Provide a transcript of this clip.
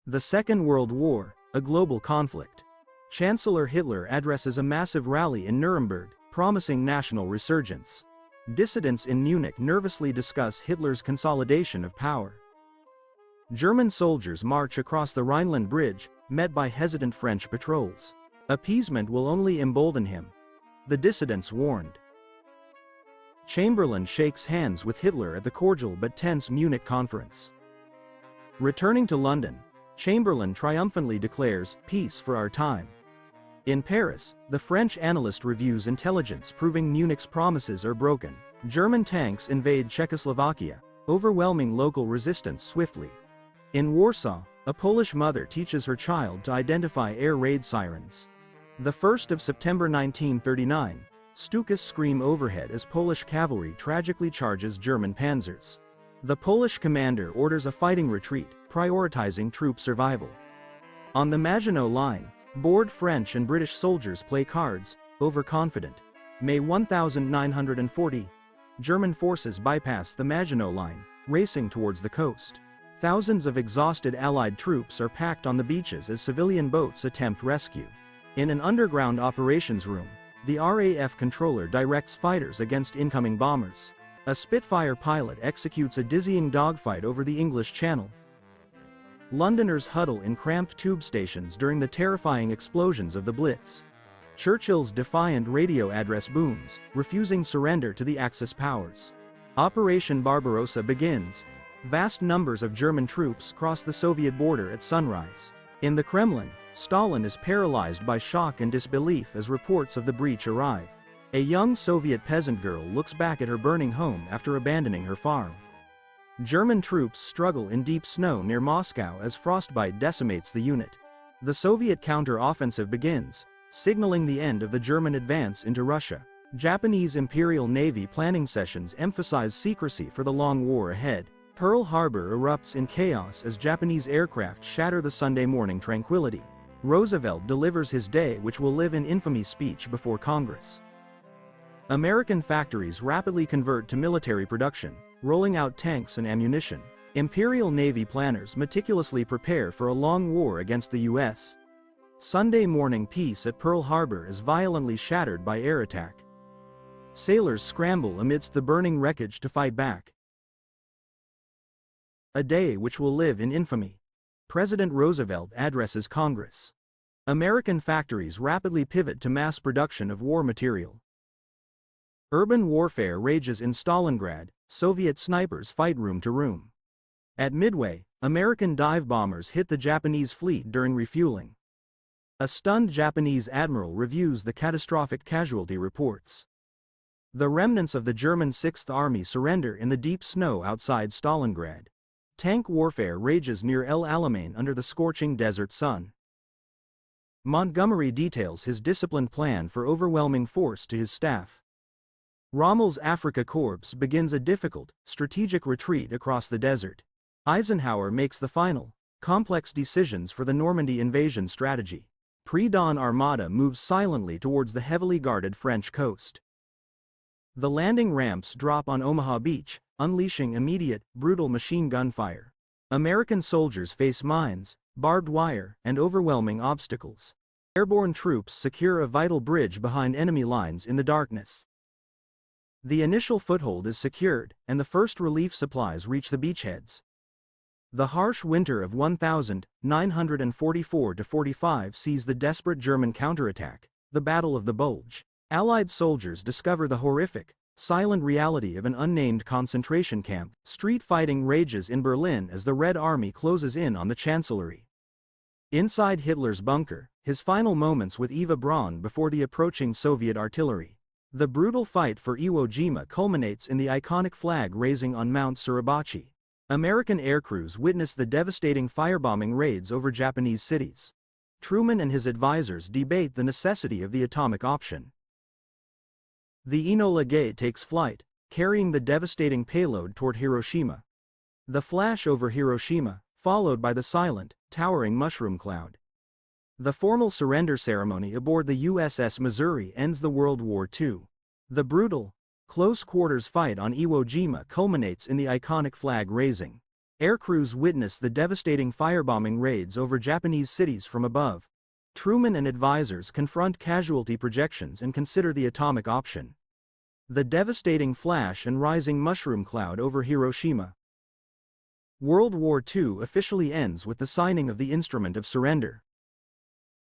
The Second World War, a global conflict. Chancellor Hitler addresses a massive rally in Nuremberg, promising national resurgence. Dissidents in Munich nervously discuss Hitler's consolidation of power. German soldiers march across the Rhineland Bridge, met by hesitant French patrols. Appeasement will only embolden him, the dissidents warned. Chamberlain shakes hands with Hitler at the cordial but tense Munich conference. Returning to London, Chamberlain triumphantly declares, "Peace for our time." In Paris, the French analyst reviews intelligence proving Munich's promises are broken. German tanks invade Czechoslovakia, overwhelming local resistance swiftly. In Warsaw, a Polish mother teaches her child to identify air raid sirens. The 1st of September 1939, Stukas scream overhead as Polish cavalry tragically charges German panzers. The Polish commander orders a fighting retreat, prioritizing troop survival. On the Maginot Line, bored French and British soldiers play cards, overconfident. May 1940, German forces bypass the Maginot Line, racing towards the coast. Thousands of exhausted Allied troops are packed on the beaches as civilian boats attempt rescue. In an underground operations room, the RAF controller directs fighters against incoming bombers. A Spitfire pilot executes a dizzying dogfight over the English Channel. Londoners huddle in cramped tube stations during the terrifying explosions of the Blitz. Churchill's defiant radio address booms, refusing surrender to the Axis powers. Operation Barbarossa begins. Vast numbers of German troops cross the Soviet border at sunrise. In the Kremlin, Stalin is paralyzed by shock and disbelief as reports of the breach arrive. A young Soviet peasant girl looks back at her burning home after abandoning her farm. German troops struggle in deep snow near Moscow as frostbite decimates the unit. The Soviet counter-offensive begins, signaling the end of the German advance into Russia. Japanese Imperial Navy planning sessions emphasize secrecy for the long war ahead. Pearl Harbor erupts in chaos as Japanese aircraft shatter the Sunday morning tranquility. Roosevelt delivers his day which will live in infamy speech before Congress. American factories rapidly convert to military production, rolling out tanks and ammunition. Imperial Navy planners meticulously prepare for a long war against the U.S. Sunday morning peace at Pearl Harbor is violently shattered by air attack. Sailors scramble amidst the burning wreckage to fight back. A day which will live in infamy. President Roosevelt addresses Congress. American factories rapidly pivot to mass production of war material. Urban warfare rages in Stalingrad, Soviet snipers fight room to room. At Midway, American dive bombers hit the Japanese fleet during refueling. A stunned Japanese admiral reviews the catastrophic casualty reports. The remnants of the German Sixth Army surrender in the deep snow outside Stalingrad. Tank warfare rages near El Alamein under the scorching desert sun. Montgomery details his disciplined plan for overwhelming force to his staff. Rommel's Afrika Korps begins a difficult, strategic retreat across the desert. Eisenhower makes the final, complex decisions for the Normandy invasion strategy. Pre-dawn armada moves silently towards the heavily guarded French coast. The landing ramps drop on Omaha Beach, unleashing immediate, brutal machine gun fire. American soldiers face mines, barbed wire, and overwhelming obstacles. Airborne troops secure a vital bridge behind enemy lines in the darkness. The initial foothold is secured, and the first relief supplies reach the beachheads. The harsh winter of 1944–45 sees the desperate German counterattack, the Battle of the Bulge. Allied soldiers discover the horrific, silent reality of an unnamed concentration camp. Street fighting rages in Berlin as the Red Army closes in on the Chancellery. Inside Hitler's bunker, his final moments with Eva Braun before the approaching Soviet artillery. The brutal fight for Iwo Jima culminates in the iconic flag raising on Mount Suribachi. American aircrews witness the devastating firebombing raids over Japanese cities. Truman and his advisors debate the necessity of the atomic option. The Enola Gay takes flight, carrying the devastating payload toward Hiroshima. The flash over Hiroshima, followed by the silent, towering mushroom cloud. The formal surrender ceremony aboard the USS Missouri ends the World War II. The brutal, close-quarters fight on Iwo Jima culminates in the iconic flag raising. Aircrews witness the devastating firebombing raids over Japanese cities from above. Truman and advisors confront casualty projections and consider the atomic option. The devastating flash and rising mushroom cloud over Hiroshima. World War II officially ends with the signing of the Instrument of Surrender.